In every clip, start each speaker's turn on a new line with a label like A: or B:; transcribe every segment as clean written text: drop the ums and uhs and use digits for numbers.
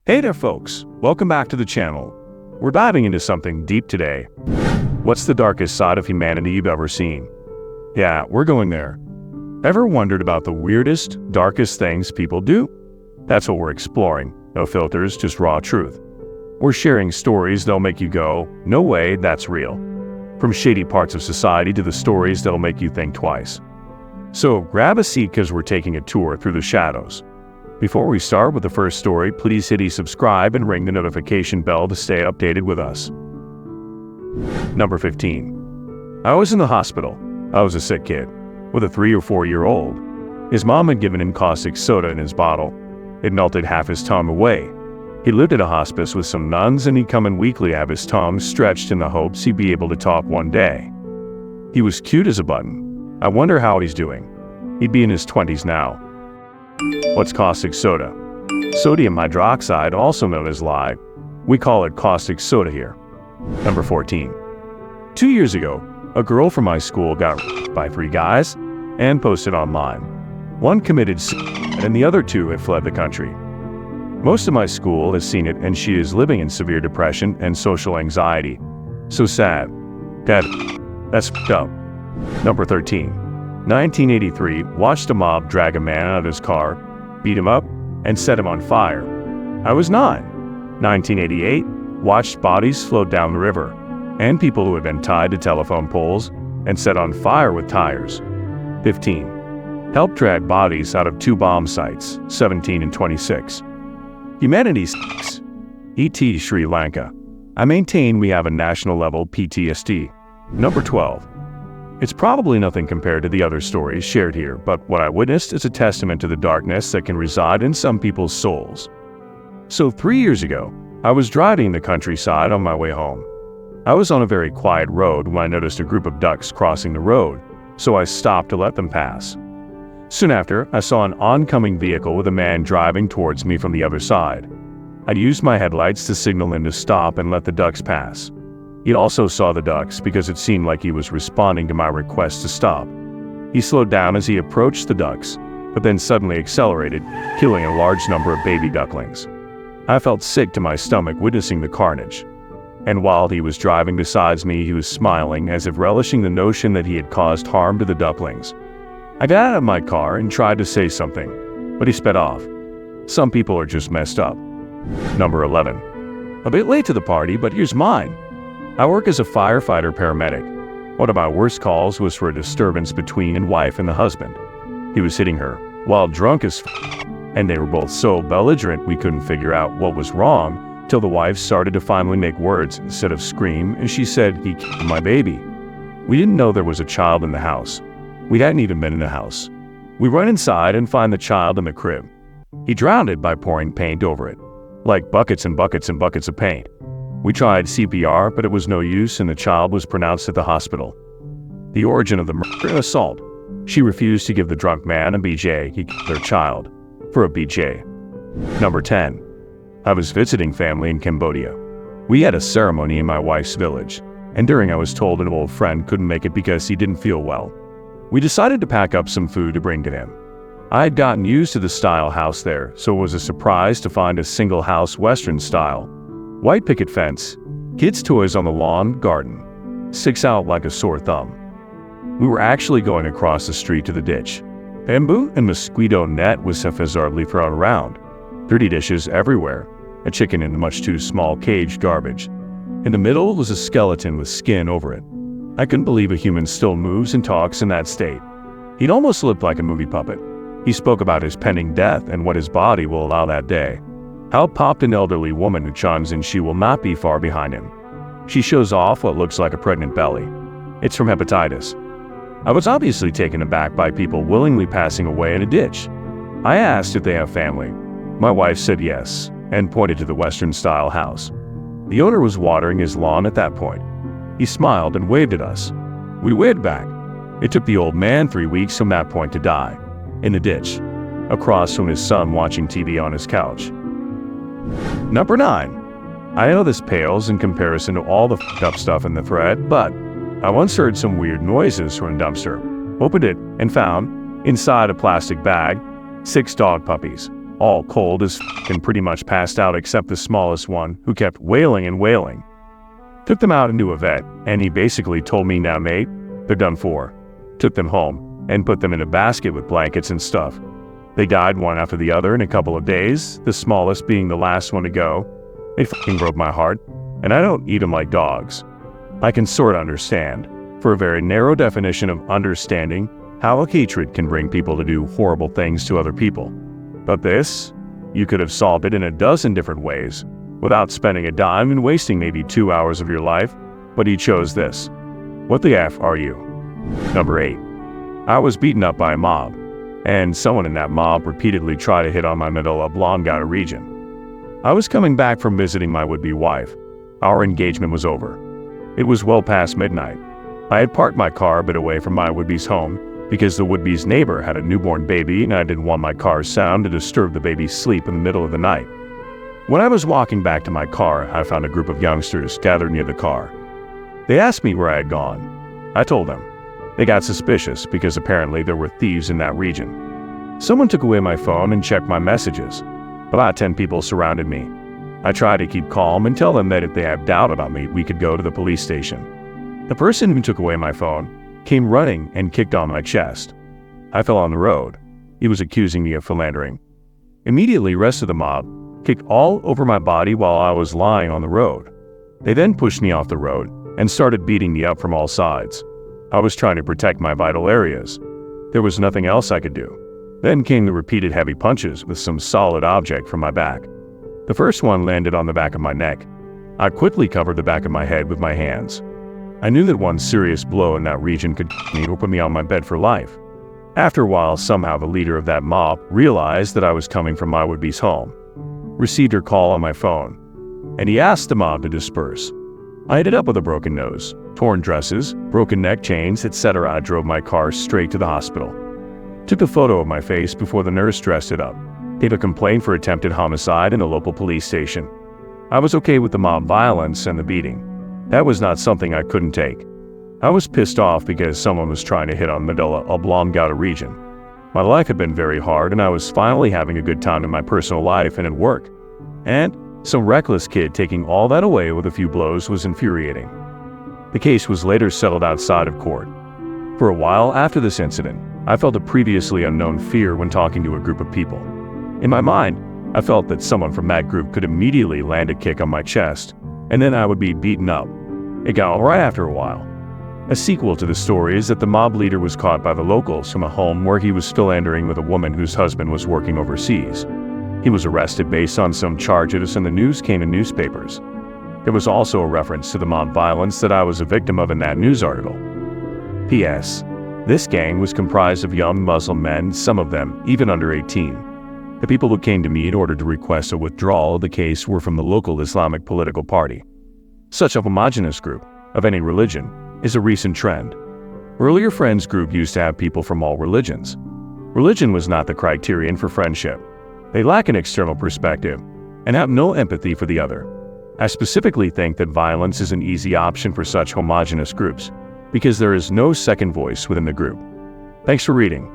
A: Hey there folks, welcome back to the channel. We're diving into something deep today. What's the darkest side of humanity you've ever seen? Yeah, we're going there. Ever wondered about the weirdest, darkest things people do? That's what we're exploring. No filters, just raw truth. We're sharing stories that'll make you go, no way, that's real. From shady parts of society to the stories that'll make you think twice. So grab a seat because we're taking a tour through the shadows. Before we start with the first story, please hit subscribe and ring the notification bell to stay updated with us. Number 15. I was in the hospital. I was a sick kid, with a 3 or 4 year old. His mom had given him caustic soda in his bottle. It melted half his tongue away. He lived at a hospice with some nuns and he'd come in weekly have his tongue stretched in the hopes he'd be able to talk one day. He was cute as a button. I wonder how he's doing. He'd be in his 20s now. What's caustic soda? Sodium hydroxide, also known as lye. We call it caustic soda here. Number 14. 2 years ago, a girl from my school got raped by 3 guys and posted online. One committed suicide and the other 2 had fled the country. Most of my school has seen it and she is living in severe depression and social anxiety. So sad. That's f***ed up. Number 13. 1983, watched a mob drag a man out of his car, beat him up, and set him on fire. I was 9. 1988, watched bodies float down the river, and people who had been tied to telephone poles and set on fire with tires. 15. Helped drag bodies out of 2 bomb sites, 17 and 26. Humanity sucks. E.T. Sri Lanka. I maintain we have a national level PTSD. Number 12. It's probably nothing compared to the other stories shared here, but what I witnessed is a testament to the darkness that can reside in some people's souls. So 3 years ago, I was driving the countryside on my way home. I was on a very quiet road when I noticed a group of ducks crossing the road, so I stopped to let them pass. Soon after, I saw an oncoming vehicle with a man driving towards me from the other side. I used my headlights to signal him to stop and let the ducks pass. He also saw the ducks because it seemed like he was responding to my request to stop. He slowed down as he approached the ducks, but then suddenly accelerated, killing a large number of baby ducklings. I felt sick to my stomach witnessing the carnage. And while he was driving beside me, he was smiling as if relishing the notion that he had caused harm to the ducklings. I got out of my car and tried to say something, but he sped off. Some people are just messed up. Number 11. A bit late to the party, but here's mine. I work as a firefighter paramedic. One of my worst calls was for a disturbance between a wife and the husband. He was hitting her, while drunk as f***, and they were both so belligerent we couldn't figure out what was wrong till the wife started to finally make words instead of scream, and she said, "He killed my baby." We didn't know there was a child in the house. We hadn't even been in the house. We run inside and find the child in the crib. He drowned it by pouring paint over it, like buckets and buckets and buckets of paint. We tried CPR, but it was no use and the child was pronounced at the hospital. The origin of the murder and assault. She refused to give the drunk man a BJ. He killed their child for a BJ. Number 10. I was visiting family in Cambodia. We had a ceremony in my wife's village, and during I was told an old friend couldn't make it because he didn't feel well. We decided to pack up some food to bring to him. I had gotten used to the style house there, so it was a surprise to find a single house Western style. White picket fence, kids' toys on the lawn, garden. Sticks out like a sore thumb. We were actually going across the street to the ditch. Bamboo and mosquito net was haphazardly thrown around. Dirty dishes everywhere. A chicken in a much too small caged garbage. In the middle was a skeleton with skin over it. I couldn't believe a human still moves and talks in that state. He'd almost looked like a movie puppet. He spoke about his pending death and what his body will allow that day. Out popped an elderly woman who chimes in she will not be far behind him. She shows off what looks like a pregnant belly. It's from hepatitis. I was obviously taken aback by people willingly passing away in a ditch. I asked if they have family. My wife said yes, and pointed to the Western-style house. The owner was watering his lawn at that point. He smiled and waved at us. We waved back. It took the old man 3 weeks from that point to die, in the ditch, across from his son watching TV on his couch. Number 9. I know this pales in comparison to all the f***ed up stuff in the thread, but I once heard some weird noises from a dumpster, opened it, and found, inside a plastic bag, 6 dog puppies, all cold as and pretty much passed out except the smallest one, who kept wailing and wailing. Took them out into a vet, and he basically told me, "Now mate, they're done for." Took them home and put them in a basket with blankets and stuff. They died one after the other in a couple of days, the smallest being the last one to go. It broke my heart, and I don't eat them like dogs. I can sort of understand, for a very narrow definition of understanding, how a hatred can bring people to do horrible things to other people. But this, you could have solved it in a dozen different ways, without spending a dime and wasting maybe 2 hours of your life, but he chose this. What the F are you? Number 8. I was beaten up by a mob, and someone in that mob repeatedly tried to hit on my medulla oblongata region. I was coming back from visiting my would-be wife. Our engagement was over. It was well past midnight. I had parked my car a bit away from my would-be's home because the would-be's neighbor had a newborn baby and I didn't want my car's sound to disturb the baby's sleep in the middle of the night. When I was walking back to my car, I found a group of youngsters gathered near the car. They asked me where I had gone. I told them. They got suspicious because apparently there were thieves in that region. Someone took away my phone and checked my messages. About 10 people surrounded me. I tried to keep calm and tell them that if they had doubt about me, we could go to the police station. The person who took away my phone came running and kicked on my chest. I fell on the road. He was accusing me of philandering. Immediately, the rest of the mob kicked all over my body while I was lying on the road. They then pushed me off the road and started beating me up from all sides. I was trying to protect my vital areas. There was nothing else I could do. Then came the repeated heavy punches with some solid object from my back. The first one landed on the back of my neck. I quickly covered the back of my head with my hands. I knew that one serious blow in that region could me or put me on my bed for life. After a while, somehow the leader of that mob realized that I was coming from my would-be's home, received her call on my phone, and he asked the mob to disperse. I ended up with a broken nose, torn dresses, broken neck chains, etc. I drove my car straight to the hospital. Took a photo of my face before the nurse dressed it up. Gave a complaint for attempted homicide in a local police station. I was okay with the mob violence and the beating. That was not something I couldn't take. I was pissed off because someone was trying to hit on medulla oblongata region. My life had been very hard and I was finally having a good time in my personal life and at work. And some reckless kid taking all that away with a few blows was infuriating. The case was later settled outside of court. For a while after this incident, I felt a previously unknown fear when talking to a group of people. In my mind, I felt that someone from that group could immediately land a kick on my chest, and then I would be beaten up. It got all right after a while. A sequel to the story is that the mob leader was caught by the locals from a home where he was philandering with a woman whose husband was working overseas. He was arrested based on some charges and the news came in newspapers. There was also a reference to the mob violence that I was a victim of in that news article. P.S. This gang was comprised of young Muslim men, some of them even under 18. The people who came to me in order to request a withdrawal of the case were from the local Islamic political party. Such a homogeneous group, of any religion, is a recent trend. Earlier friends group used to have people from all religions. Religion was not the criterion for friendship. They lack an external perspective and have no empathy for the other. I specifically think that violence is an easy option for such homogeneous groups because there is no second voice within the group. Thanks for reading.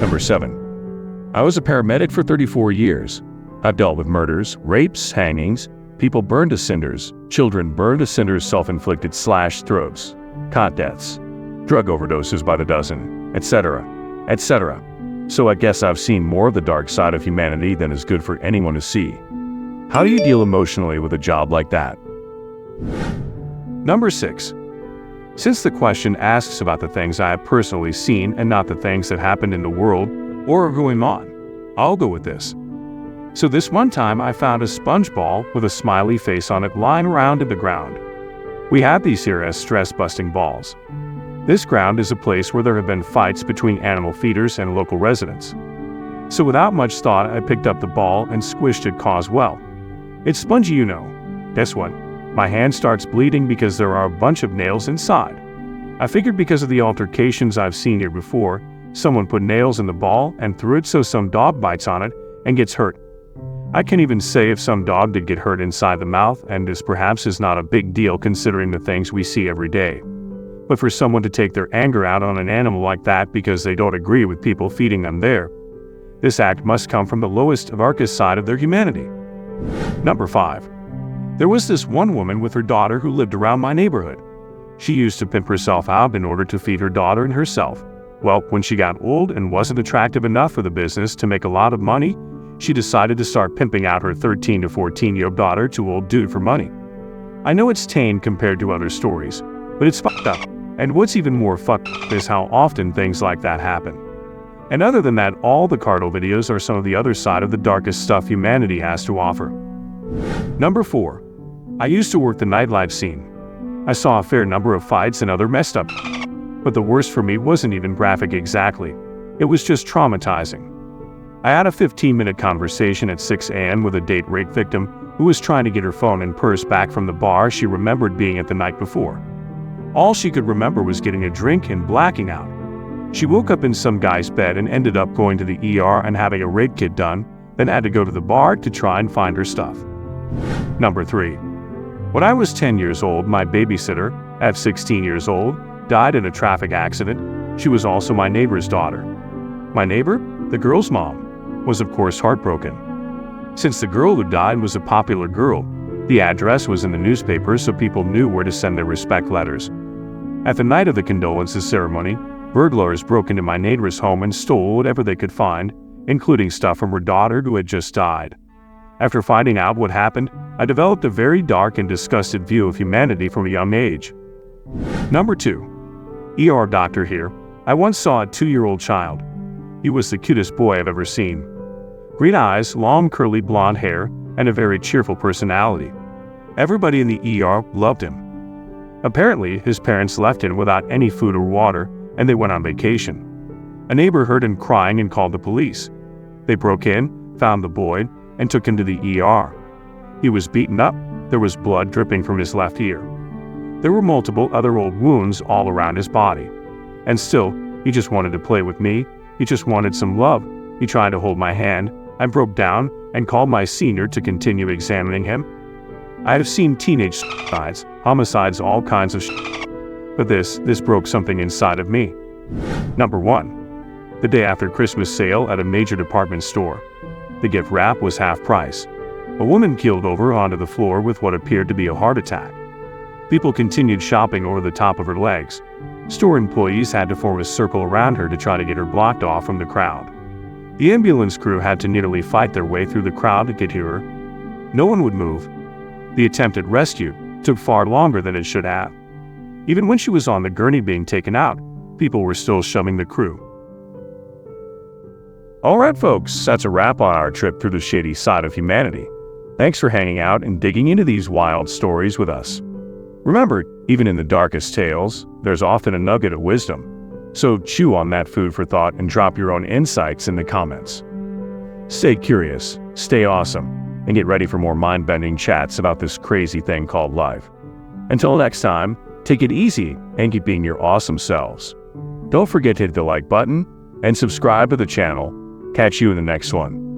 A: Number 7. I was a paramedic for 34 years. I've dealt with murders, rapes, hangings, people burned to cinders, children burned to cinders, self-inflicted slashed throats, cot deaths, drug overdoses by the dozen, etc., etc. So I guess I've seen more of the dark side of humanity than is good for anyone to see. How do you deal emotionally with a job like that? Number 6. Since the question asks about the things I have personally seen and not the things that happened in the world or are going on, I'll go with this. So this one time I found a sponge ball with a smiley face on it lying around in the ground. We have these here as stress-busting balls. This ground is a place where there have been fights between animal feeders and local residents. So without much thought, I picked up the ball and squished it cause well. It's spongy, you know. Guess what? My hand starts bleeding because there are a bunch of nails inside. I figured because of the altercations I've seen here before, someone put nails in the ball and threw it so some dog bites on it and gets hurt. I can even say if some dog did get hurt inside the mouth, and this perhaps is not a big deal considering the things we see every day. But for someone to take their anger out on an animal like that because they don't agree with people feeding them there, This act must come from the lowest, darkest side of their humanity. Number 5. There was this one woman with her daughter who lived around my neighborhood. She used to pimp herself out in order to feed her daughter and herself. Well, when she got old and wasn't attractive enough for the business to make a lot of money, she decided to start pimping out her 13 to 14-year-old daughter to old dude for money. I know it's tame compared to other stories, but it's fucked up. And what's even more fucked up is how often things like that happen. And other than that, all the Cardle videos are some of the other side of the darkest stuff humanity has to offer. Number 4. I used to work the nightlife scene. I saw a fair number of fights and other messed up. But the worst for me wasn't even graphic exactly. It was just traumatizing. I had a 15-minute conversation at 6 a.m. with a date rape victim who was trying to get her phone and purse back from the bar she remembered being at the night before. All she could remember was getting a drink and blacking out. She woke up in some guy's bed and ended up going to the ER and having a rape kit done, then had to go to the bar to try and find her stuff. Number 3. When I was 10 years old, my babysitter, at 16 years old, died in a traffic accident. She was also my neighbor's daughter. My neighbor, the girl's mom, was of course heartbroken. Since the girl who died was a popular girl, the address was in the newspaper so people knew where to send their respect letters. At the night of the condolences ceremony, burglars broke into my neighbor's home and stole whatever they could find, including stuff from her daughter who had just died. After finding out what happened, I developed a very dark and disgusted view of humanity from a young age. Number 2. ER doctor here. I once saw a 2-year-old child. He was the cutest boy I've ever seen. Green eyes, long curly blonde hair, and a very cheerful personality. Everybody in the ER loved him. Apparently, his parents left him without any food or water, and they went on vacation. A neighbor heard him crying and called the police. They broke in, found the boy, and took him to the ER. He was beaten up. There was blood dripping from his left ear. There were multiple other old wounds all around his body. And still, he just wanted to play with me. He just wanted some love. He tried to hold my hand. I broke down and called my senior to continue examining him. I have seen teenage suicides, homicides, all kinds of but this broke something inside of me. Number 1. The day after Christmas sale at a major department store. The gift wrap was half price. A woman keeled over onto the floor with what appeared to be a heart attack. People continued shopping over the top of her legs. Store employees had to form a circle around her to try to get her blocked off from the crowd. The ambulance crew had to nearly fight their way through the crowd to get to her. No one would move. The attempted rescue took far longer than it should have. Even when she was on the gurney being taken out, people were still shoving the crew. Alright folks, that's a wrap on our trip through the shady side of humanity. Thanks for hanging out and digging into these wild stories with us. Remember, even in the darkest tales, there's often a nugget of wisdom. So chew on that food for thought and drop your own insights in the comments. Stay curious, stay awesome, and get ready for more mind-bending chats about this crazy thing called life. Until next time, take it easy and keep being your awesome selves. Don't forget to hit the like button and subscribe to the channel. Catch you in the next one.